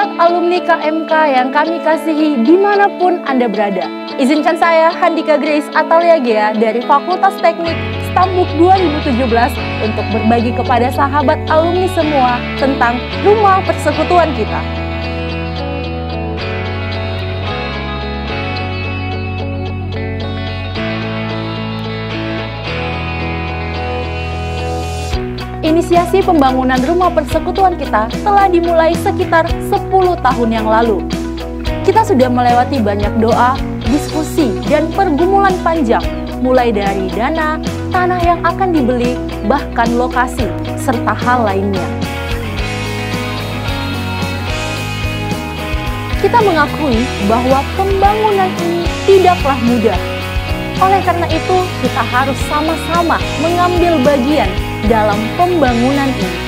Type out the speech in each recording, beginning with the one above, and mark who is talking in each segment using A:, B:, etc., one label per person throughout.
A: Sahabat alumni KMK yang kami kasihi dimanapun Anda berada. Izinkan saya, Handika Grace Atalia Gea dari Fakultas Teknik Stambuk 2017 untuk berbagi kepada sahabat alumni semua tentang rumah persekutuan kita. Inisiasi pembangunan rumah persekutuan kita telah dimulai sekitar 10 tahun yang lalu. Kita sudah melewati banyak doa, diskusi, dan pergumulan panjang, mulai dari dana, tanah yang akan dibeli, bahkan lokasi, serta hal lainnya. Kita mengakui bahwa pembangunan ini tidaklah mudah. Oleh karena itu, kita harus sama-sama mengambil bagian dalam pembangunan ini.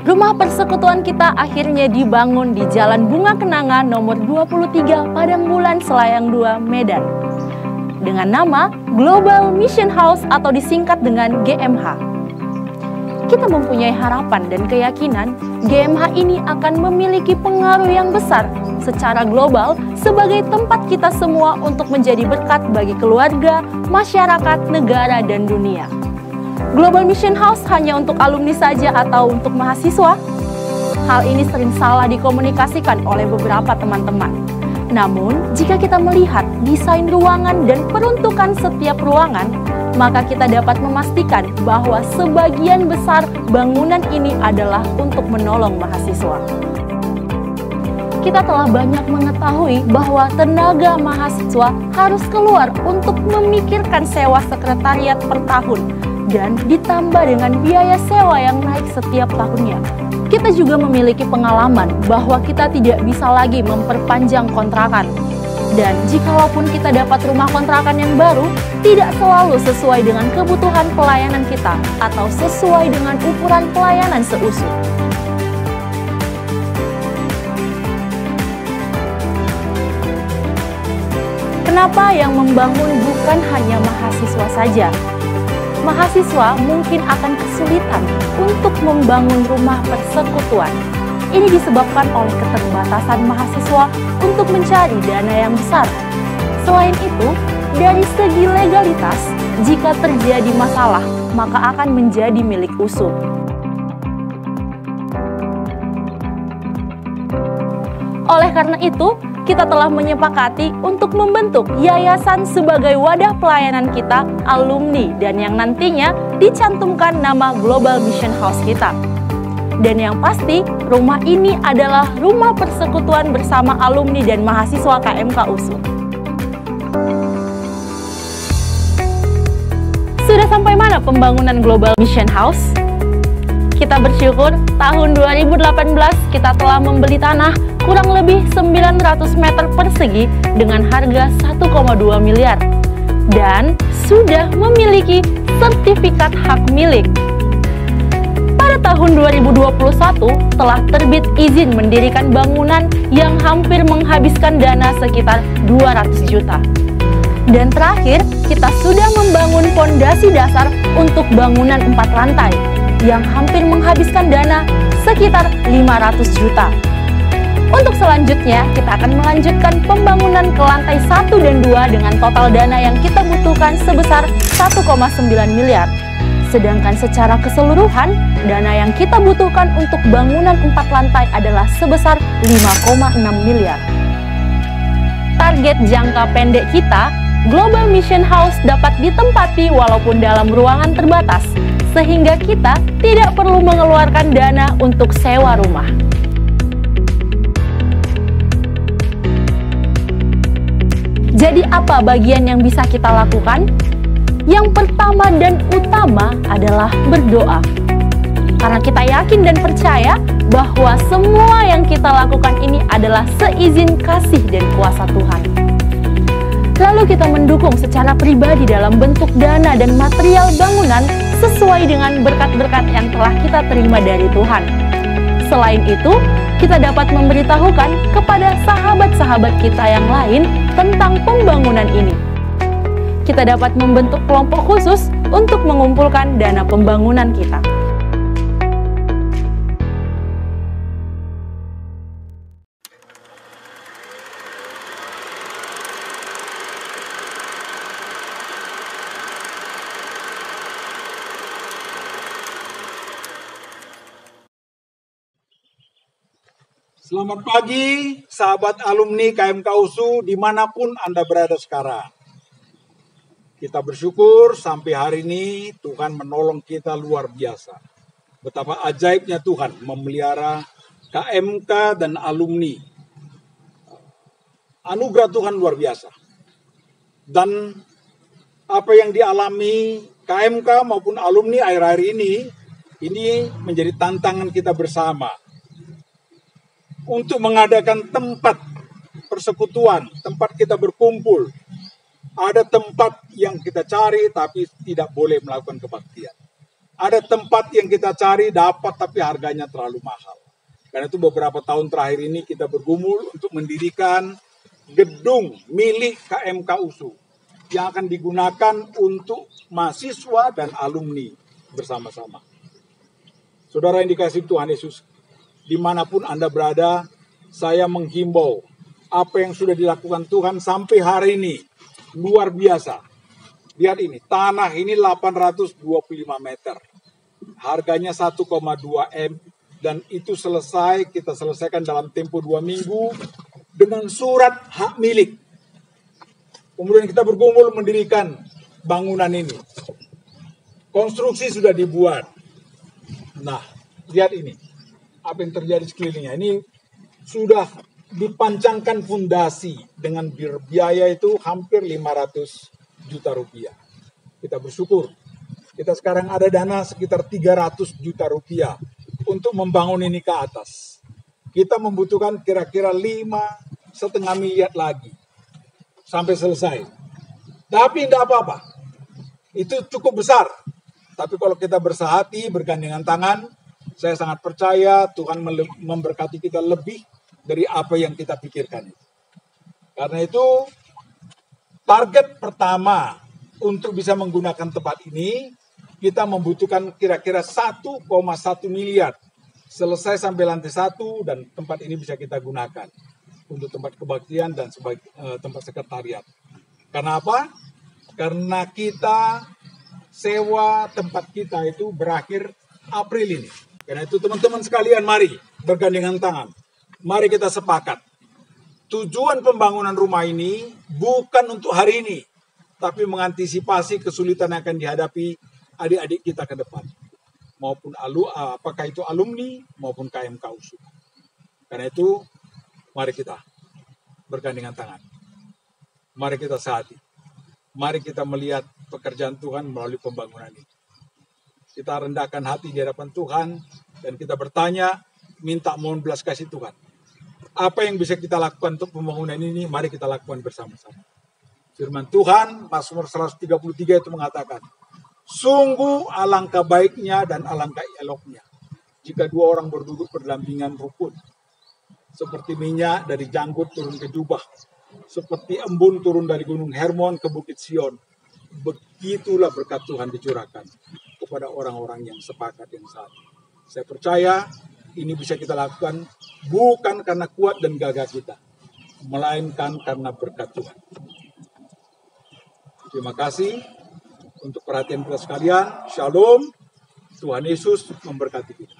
A: Rumah persekutuan kita akhirnya dibangun di Jalan Bunga Kenanga nomor 23 Padangbulan Selayang 2, Medan. Dengan nama Global Mission House atau disingkat dengan GMH. Kita mempunyai harapan dan keyakinan GMH ini akan memiliki pengaruh yang besar secara global sebagai tempat kita semua untuk menjadi berkat bagi keluarga, masyarakat, negara, dan dunia. Global Mission House hanya untuk alumni saja atau untuk mahasiswa? Hal ini sering salah dikomunikasikan oleh beberapa teman-teman. Namun, jika kita melihat desain ruangan dan peruntukan setiap ruangan, maka kita dapat memastikan bahwa sebagian besar bangunan ini adalah untuk menolong mahasiswa. Kita telah banyak mengetahui bahwa tenaga mahasiswa harus keluar untuk memikirkan sewa sekretariat per tahun dan ditambah dengan biaya sewa yang naik setiap tahunnya. Kita juga memiliki pengalaman bahwa kita tidak bisa lagi memperpanjang kontrakan. Dan jikalaupun kita dapat rumah kontrakan yang baru, tidak selalu sesuai dengan kebutuhan pelayanan kita atau sesuai dengan ukuran pelayanan seusul. Kenapa yang membangun bukan hanya mahasiswa saja? Mahasiswa mungkin akan kesulitan untuk membangun rumah persekutuan. Ini disebabkan oleh keterbatasan mahasiswa untuk mencari dana yang besar. Selain itu, dari segi legalitas, jika terjadi masalah, maka akan menjadi milik USU. Oleh karena itu, kita telah menyepakati untuk membentuk yayasan sebagai wadah pelayanan kita, alumni, dan yang nantinya dicantumkan nama Global Mission House kita. Dan yang pasti, rumah ini adalah rumah persekutuan bersama alumni dan mahasiswa KMK USU. Sudah sampai mana pembangunan Global Mission House? Kita bersyukur tahun 2018 kita telah membeli tanah kurang lebih 900 meter persegi dengan harga 1,2 miliar dan sudah memiliki sertifikat hak milik. Pada tahun 2021 telah terbit izin mendirikan bangunan yang hampir menghabiskan dana sekitar 200 juta. Dan terakhir, kita sudah membangun fondasi dasar untuk bangunan 4 lantai yang hampir menghabiskan dana sekitar 500 juta. Untuk selanjutnya, kita akan melanjutkan pembangunan ke lantai 1 dan 2 dengan total dana yang kita butuhkan sebesar 1,9 miliar. Sedangkan secara keseluruhan, dana yang kita butuhkan untuk bangunan 4 lantai adalah sebesar 5,6 miliar. Target jangka pendek kita, Global Mission House dapat ditempati walaupun dalam ruangan terbatas, sehingga kita tidak perlu mengeluarkan dana untuk sewa rumah. Jadi apa bagian yang bisa kita lakukan? Yang pertama dan utama adalah berdoa. Karena kita yakin dan percaya bahwa semua yang kita lakukan ini adalah seizin kasih dan kuasa Tuhan. Lalu kita mendukung secara pribadi dalam bentuk dana dan material bangunan sesuai dengan berkat-berkat yang telah kita terima dari Tuhan. Selain itu, kita dapat memberitahukan kepada sahabat-sahabat kita yang lain tentang pembangunan ini. kita dapat membentuk kelompok khusus untuk mengumpulkan dana pembangunan kita.
B: Selamat pagi, sahabat alumni KMK USU dimanapun Anda berada sekarang. Kita bersyukur sampai hari ini Tuhan menolong kita luar biasa. Betapa ajaibnya Tuhan memelihara KMK dan alumni. Anugerah Tuhan luar biasa. Dan apa yang dialami KMK maupun alumni akhir-akhir ini menjadi tantangan kita bersama. Untuk mengadakan tempat persekutuan, tempat kita berkumpul. Ada tempat yang kita cari tapi tidak boleh melakukan kebaktian. Ada tempat yang kita cari dapat tapi harganya terlalu mahal. Karena itu beberapa tahun terakhir ini kita bergumul untuk mendirikan gedung milik KMK USU yang akan digunakan untuk mahasiswa dan alumni bersama-sama. Saudara yang dikasihi Tuhan Yesus, dimanapun Anda berada, saya menghimbau apa yang sudah dilakukan Tuhan sampai hari ini, luar biasa. Lihat ini, tanah ini 825 meter, harganya 1,2 M, dan itu kita selesaikan dalam tempo 2 minggu dengan surat hak milik. Kemudian kita bergumul mendirikan bangunan ini. Konstruksi sudah dibuat. Nah, lihat ini. Apa yang terjadi sekelilingnya. Ini sudah dipancangkan fondasi dengan biaya itu hampir 500 juta rupiah. Kita bersyukur. Kita sekarang ada dana sekitar 300 juta rupiah untuk membangun ini ke atas. Kita membutuhkan kira-kira 5,5 miliar lagi sampai selesai. Tapi tidak apa-apa. Itu cukup besar. Tapi kalau kita bersehati, bergandengan tangan, saya sangat percaya Tuhan memberkati kita lebih dari apa yang kita pikirkan. Karena itu, target pertama untuk bisa menggunakan tempat ini, kita membutuhkan kira-kira 1,1 miliar. Selesai sampai lantai 1 dan tempat ini bisa kita gunakan untuk tempat kebaktian dan sebagai tempat sekretariat. Karena apa? Karena kita sewa tempat kita itu berakhir April ini. Karena itu teman-teman sekalian, mari bergandengan tangan. Mari kita sepakat. Tujuan pembangunan rumah ini bukan untuk hari ini, tapi mengantisipasi kesulitan yang akan dihadapi adik-adik kita ke depan. Maupun apakah itu alumni maupun KMK USU. Karena itu, mari kita bergandengan tangan. Mari kita sehati. Mari kita melihat pekerjaan Tuhan melalui pembangunan ini. Kita rendahkan hati di hadapan Tuhan dan kita bertanya, minta mohon belas kasih Tuhan. Apa yang bisa kita lakukan untuk pembangunan ini, mari kita lakukan bersama-sama. Firman Tuhan, Mazmur 133 itu mengatakan, sungguh alangkah baiknya dan alangkah eloknya jika dua orang berduduk berdampingan rukun. Seperti minyak dari janggut turun ke jubah, seperti embun turun dari gunung Hermon ke bukit Sion. Begitulah berkat Tuhan dicurahkan kepada orang-orang yang sepakat yang satu. Saya percaya ini bisa kita lakukan bukan karena kuat dan gagah kita, melainkan karena berkat Tuhan. Terima kasih untuk perhatian kita sekalian. Shalom. Tuhan Yesus memberkati kita.